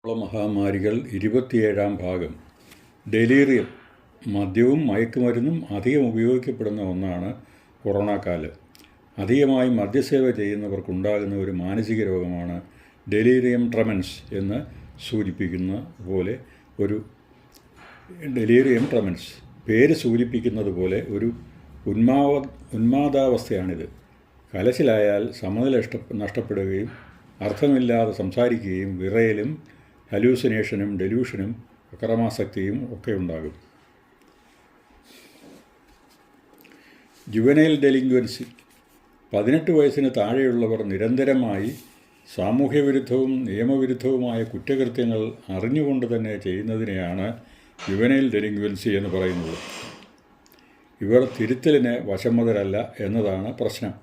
മഹാമാരികൾ 27-ാം ഭാഗം. ഡെലീറിയം. മദ്യവും മയക്കുമരുന്നും അധികം ഉപയോഗിക്കപ്പെടുന്ന ഒന്നാണ് കൊറോണ കാലം. അധികമായി മദ്യസേവ ചെയ്യുന്നവർക്കുണ്ടാകുന്ന ഒരു മാനസിക രോഗമാണ് ഡെലീറിയം ട്രെമൻസ് എന്ന് സൂചിപ്പിക്കുന്ന പോലെ ഡെലീറിയം ട്രെമൻസ്. പേര് സൂചിപ്പിക്കുന്നത് പോലെ ഒരു ഉന്മാദാവസ്ഥയാണിത്. കലശലായാൽ സമനില നഷ്ടപ്പെടുകയും അർത്ഥമില്ലാതെ സംസാരിക്കുകയും വിറയലും ഹലൂസിനേഷനും ഡെലൂഷനും അക്രമാസക്തിയും ഒക്കെ ഉണ്ടാകും. ജുവനൈൽ ഡെലിങ്ക്വൻസി. 18 വയസ്സിന് താഴെയുള്ളവർ നിരന്തരമായി സാമൂഹ്യവിരുദ്ധവും നിയമവിരുദ്ധവുമായ കുറ്റകൃത്യങ്ങൾ അറിഞ്ഞുകൊണ്ട് തന്നെ ചെയ്യുന്നതിനെയാണ് ജുവനൈൽ ഡെലിങ്ക്വൻസി എന്ന് പറയുന്നത്. ഇവർ തിരുത്തലിന് വശംവദരല്ല എന്നതാണ് പ്രശ്നം.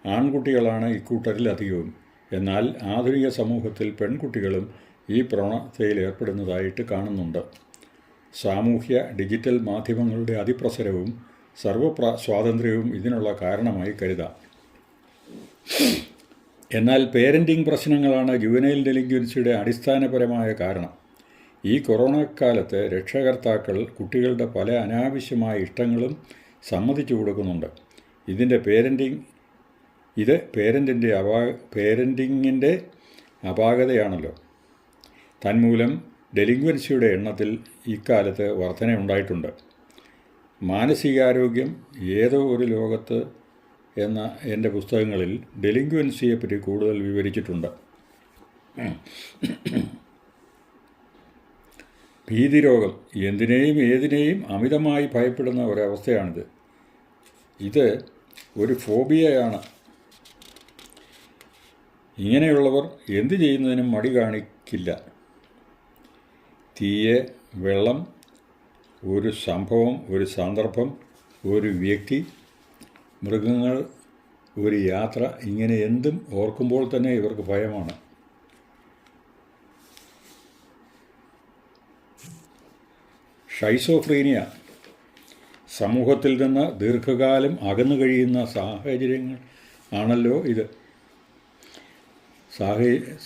ആൺകുട്ടികളാണ് ഇക്കൂട്ടരിൽ അധികവും. എന്നാൽ ആധുനിക സമൂഹത്തിൽ പെൺകുട്ടികളും ഈ പ്രവണതയിൽ ഏർപ്പെടുന്നതായിട്ട് കാണുന്നുണ്ട്. സാമൂഹ്യ ഡിജിറ്റൽ മാധ്യമങ്ങളുടെ അതിപ്രസരവും സ്വാതന്ത്ര്യവും ഇതിനുള്ള കാരണമായി കരുതാം. എന്നാൽ പേരൻറ്റിംഗ് പ്രശ്നങ്ങളാണ് ജുവനൈൽ ഡെലിങ്ക്വൻസിയുടെ അടിസ്ഥാനപരമായ കാരണം. ഈ കൊറോണ കാലത്ത് രക്ഷകർത്താക്കൾ കുട്ടികളുടെ പല അനാവശ്യമായ ഇഷ്ടങ്ങളും സമ്മതിച്ചു കൊടുക്കുന്നുണ്ട്. ഇത് പേരൻറ്റിങ്ങിൻ്റെ അപാകതയാണല്ലോ. തന്മൂലം ഡെലിങ്ക്വൻസിയുടെ എണ്ണത്തിൽ ഇക്കാലത്ത് വർധനയുണ്ടായിട്ടുണ്ട്. മാനസികാരോഗ്യം ഏതോ ഒരു ലോകത്ത് എന്ന എൻ്റെ പുസ്തകങ്ങളിൽ ഡെലിങ്ക്വൻസിയെപ്പറ്റി കൂടുതൽ വിവരിച്ചിട്ടുണ്ട്. ഭീതിരോഗം. എന്തിനേയും ഏതിനേയും അമിതമായി ഭയപ്പെടുന്ന ഒരവസ്ഥയാണിത്. ഇത് ഒരു ഫോബിയയാണ്. ഇങ്ങനെയുള്ളവർ എന്തു ചെയ്യുന്നതിനും മടി കാണിക്കില്ല. തീയെ, വെള്ളം, ഒരു സംഭവം, ഒരു സന്ദർഭം, ഒരു വ്യക്തി, മൃഗങ്ങൾ, ഒരു യാത്ര, ഇങ്ങനെ എന്തും ഓർക്കുമ്പോൾ തന്നെ ഇവർക്ക് ഭയമാണ്. ഷൈസോഫ്രീനിയ. സമൂഹത്തിൽ നിന്ന് ദീർഘകാലം അകന്നു കഴിയുന്ന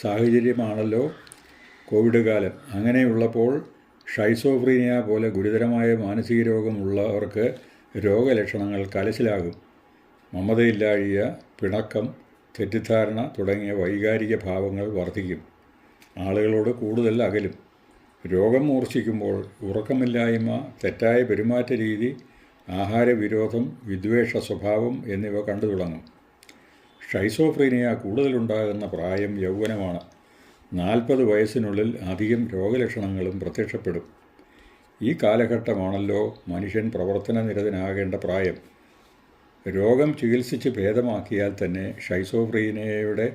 സാഹചര്യമാണല്ലോ കോവിഡ് കാലം. അങ്ങനെയുള്ളപ്പോൾ ഷൈസോഫ്രീനിയ പോലെ ഗുരുതരമായ മാനസിക രോഗമുള്ളവർക്ക് രോഗലക്ഷണങ്ങൾ കലശലാകും. മമതയില്ലാഴിക, പിണക്കം, തെറ്റിദ്ധാരണ തുടങ്ങിയ വൈകാരിക ഭാവങ്ങൾ വർദ്ധിക്കും. ആളുകളോട് കൂടുതൽ അകലും. രോഗം മൂർച്ഛിക്കുമ്പോൾ ഉറക്കമില്ലായ്മ, തെറ്റായ പെരുമാറ്റ രീതി, ആഹാരവിരോധം, വിദ്വേഷ സ്വഭാവം എന്നിവ കണ്ടു തുടങ്ങും. ഷൈസോഫ്രീനിയ കൂടുതലുണ്ടാകുന്ന പ്രായം യൗവനമാണ്. 40 വയസ്സിനുള്ളിൽ അധികം രോഗലക്ഷണങ്ങളും പ്രത്യക്ഷപ്പെടും. ഈ കാലഘട്ടമാണല്ലോ മനുഷ്യൻ പ്രവർത്തനനിരതനാകേണ്ട പ്രായം. രോഗം ചികിത്സിച്ച് ഭേദമാക്കിയാൽ തന്നെ ഷൈസോഫ്രീനിയയുടെ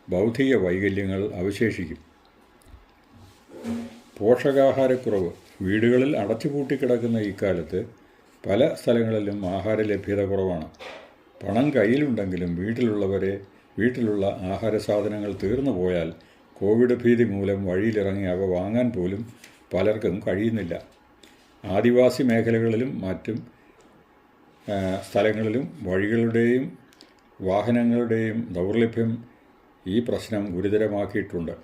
ബൗദ്ധിക വൈകല്യങ്ങൾ അവശേഷിക്കും. പോഷകാഹാരക്കുറവ്. വീടുകളിൽ അടച്ചുപൂട്ടിക്കിടക്കുന്ന ഇക്കാലത്ത് പല സ്ഥലങ്ങളിലും ആഹാര ലഭ്യത കുറവാണ്. പണം കയ്യിലുണ്ടെങ്കിലും വീട്ടിലുള്ള ആഹാര സാധനങ്ങൾ തീർന്നു പോയാൽ കോവിഡ് ഭീതി മൂലം വഴിയിലിറങ്ങി അവ വാങ്ങാൻ പോലും പലർക്കും കഴിയുന്നില്ല. ആദിവാസി മേഖലകളിലും മറ്റും സ്ഥലങ്ങളിലും വഴികളുടെയും വാഹനങ്ങളുടെയും ദൗർലഭ്യം ഈ പ്രശ്നം ഗുരുതരമാക്കിയിട്ടുണ്ട്.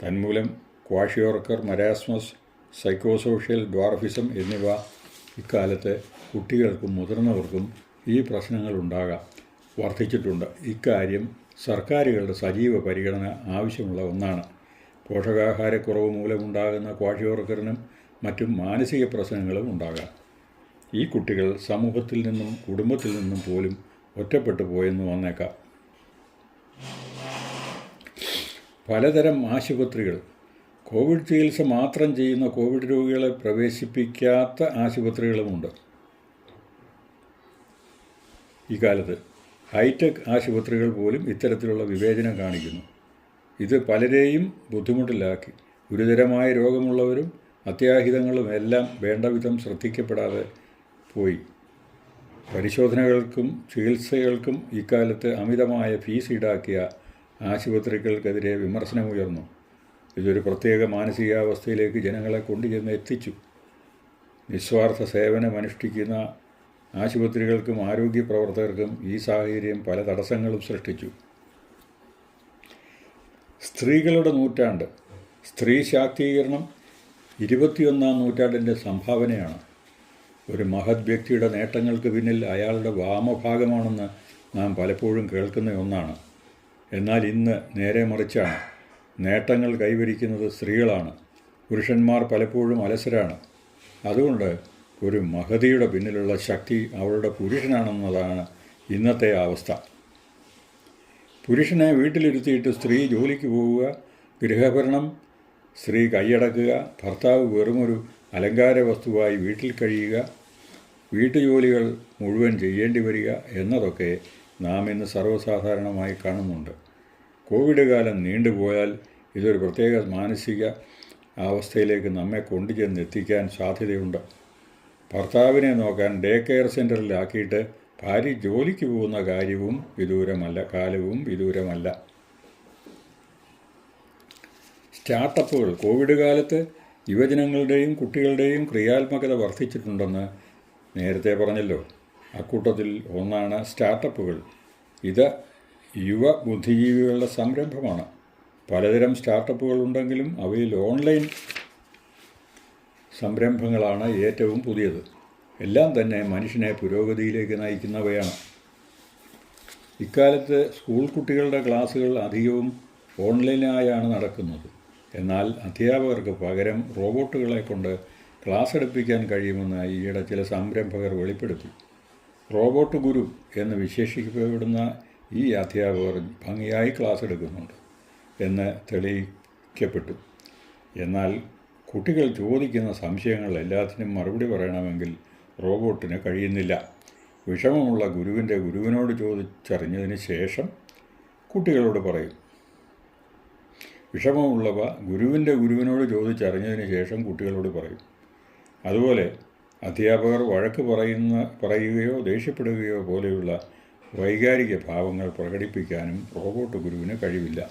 തന്മൂലം ക്വാഷിയോർക്കർ, മരാസ്മസ്, സൈക്കോസോഷ്യൽ ഡ്വാർഫിസം എന്നിവ ഇക്കാലത്ത് കുട്ടികൾക്കും മുതിർന്നവർക്കും ഈ പ്രശ്നങ്ങൾ വർദ്ധിച്ചിട്ടുണ്ട്. ഇക്കാര്യം സർക്കാരുകളുടെ സജീവ പരിഗണന ആവശ്യമുള്ള ഒന്നാണ്. പോഷകാഹാരക്കുറവ് മൂലമുണ്ടാകുന്ന ക്വാഷിയോർക്കറിനും മറ്റും മാനസിക പ്രശ്നങ്ങളും ഉണ്ടാകാം. ഈ കുട്ടികൾ സമൂഹത്തിൽ നിന്നും കുടുംബത്തിൽ നിന്നും പോലും ഒറ്റപ്പെട്ടു പോയെന്ന് വന്നേക്കാം. പലതരം ആശുപത്രികൾ. കോവിഡ് ചികിത്സ മാത്രം ചെയ്യുന്ന കോവിഡ് രോഗികളെ പ്രവേശിപ്പിക്കാത്ത ആശുപത്രികളുമുണ്ട്. ഈ കാലത്ത് ഹൈടെക് ആശുപത്രികൾ പോലും ഇത്തരത്തിലുള്ള വിവേചനം കാണിക്കുന്നു. ഇത് പലരെയും ബുദ്ധിമുട്ടിലാക്കി. ഗുരുതരമായ രോഗമുള്ളവരും അത്യാഹിതങ്ങളും എല്ലാം വേണ്ടവിധം ശ്രദ്ധിക്കപ്പെടാതെ പോയി. പരിശോധനകൾക്കും ചികിത്സകൾക്കും ഇക്കാലത്ത് അമിതമായ ഫീസ് ഈടാക്കിയ ആശുപത്രികൾക്കെതിരെ വിമർശനമുയർന്നു. ഇതൊരു പ്രത്യേക മാനസികാവസ്ഥയിലേക്ക് ജനങ്ങളെ കൊണ്ടുചെന്ന് എത്തിച്ചു. നിസ്വാർത്ഥ സേവനമനുഷ്ഠിക്കുന്ന ആശുപത്രികൾക്കും ആരോഗ്യ പ്രവർത്തകർക്കും ഈ സാഹചര്യം പല തടസ്സങ്ങളും സൃഷ്ടിച്ചു. സ്ത്രീകളുടെ നൂറ്റാണ്ട്. സ്ത്രീ ശാക്തീകരണം 21-ാം നൂറ്റാണ്ടിൻ്റെ സംഭാവനയാണ്. ഒരു മഹത് വ്യക്തിയുടെ നേട്ടങ്ങൾക്ക് പിന്നിൽ അയാളുടെ വാമഭാഗമാണെന്ന് നാം പലപ്പോഴും കേൾക്കുന്ന ഒന്നാണ്. എന്നാൽ ഇന്ന് നേരെ മറിച്ചാണ്. നേട്ടങ്ങൾ കൈവരിക്കുന്നത് സ്ത്രീകളാണ്. പുരുഷന്മാർ പലപ്പോഴും അലസരാണ്. അതുകൊണ്ട് ഒരു മഹതിയുടെ പിന്നിലുള്ള ശക്തി അവളുടെ പുരുഷനാണെന്നതാണ് ഇന്നത്തെ അവസ്ഥ. പുരുഷനെ വീട്ടിലിരുത്തിയിട്ട് സ്ത്രീ ജോലിക്ക് പോവുക, ഗൃഹഭരണം സ്ത്രീ കൈയടക്കുക, ഭർത്താവ് വെറുമൊരു അലങ്കാര വസ്തുവായി വീട്ടിൽ കഴിയുക, വീട്ടുജോലികൾ മുഴുവൻ ചെയ്യേണ്ടി വരിക എന്നതൊക്കെ നാം ഇന്ന് സർവ്വസാധാരണമായി കാണുന്നുണ്ട്. കോവിഡ് കാലം നീണ്ടുപോയാൽ ഇതൊരു പ്രത്യേക മാനസിക അവസ്ഥയിലേക്ക് നമ്മെ കൊണ്ടുചെന്നെത്തിക്കാൻ സാധ്യതയുണ്ട്. ഭർത്താവിനെ നോക്കാൻ ഡേ കെയർ സെൻ്ററിലാക്കിയിട്ട് ഭാര്യ ജോലിക്ക് പോകുന്ന കാലവും വിദൂരമല്ല. സ്റ്റാർട്ടപ്പുകൾ കോവിഡ് കാലത്ത് യുവജനങ്ങളുടെയും കുട്ടികളുടെയും ക്രിയാത്മകത വർദ്ധിച്ചിട്ടുണ്ടെന്ന് നേരത്തെ പറഞ്ഞല്ലോ. അക്കൂട്ടത്തിൽ ഒന്നാണ് സ്റ്റാർട്ടപ്പുകൾ. ഇത് യുവ ബുദ്ധിജീവികളുടെ സംരംഭമാണ്. പലതരം സ്റ്റാർട്ടപ്പുകൾ ഉണ്ടെങ്കിലും അവയിൽ ഓൺലൈൻ സംരംഭങ്ങളാണ് ഏറ്റവും പുതിയത്. എല്ലാം തന്നെ മനുഷ്യനെ പുരോഗതിയിലേക്ക് നയിക്കുന്നവയാണ്. ഇക്കാലത്ത് സ്കൂൾ കുട്ടികളുടെ ക്ലാസ്സുകൾ അധികവും ഓൺലൈനായാണ് നടക്കുന്നത്. എന്നാൽ അധ്യാപകർക്ക് പകരം റോബോട്ടുകളെ കൊണ്ട് ക്ലാസ് എടുപ്പിക്കാൻ കഴിയുമെന്ന് ഈയിടെ ചില സംരംഭകർ വെളിപ്പെടുത്തി. റോബോട്ട് ഗുരു എന്ന് വിശേഷിക്കപ്പെടുന്ന ഈ അധ്യാപകർ ഭംഗിയായി ക്ലാസ് എടുക്കുന്നുണ്ട് എന്ന് തെളിയിക്കപ്പെട്ടു. എന്നാൽ കുട്ടികൾ ചോദിക്കുന്ന സംശയങ്ങൾ എല്ലാത്തിനും മറുപടി പറയണമെങ്കിൽ റോബോട്ടിന് കഴിയുന്നില്ല. വിഷമമുള്ള ഗുരുവിനോട് ചോദിച്ചറിഞ്ഞതിന് ശേഷം കുട്ടികളോട് പറയും. വിഷമമുള്ളവ ഗുരുവിനോട് ചോദിച്ചറിഞ്ഞതിന് ശേഷം കുട്ടികളോട് പറയും. അതുപോലെ അധ്യാപകർ വഴക്ക് പറയുകയോ ദേഷ്യപ്പെടുകയോ പോലെയുള്ള വൈകാരിക ഭാവങ്ങൾ പ്രകടിപ്പിക്കാനും റോബോട്ട് ഗുരുവിന് കഴിവില്ല.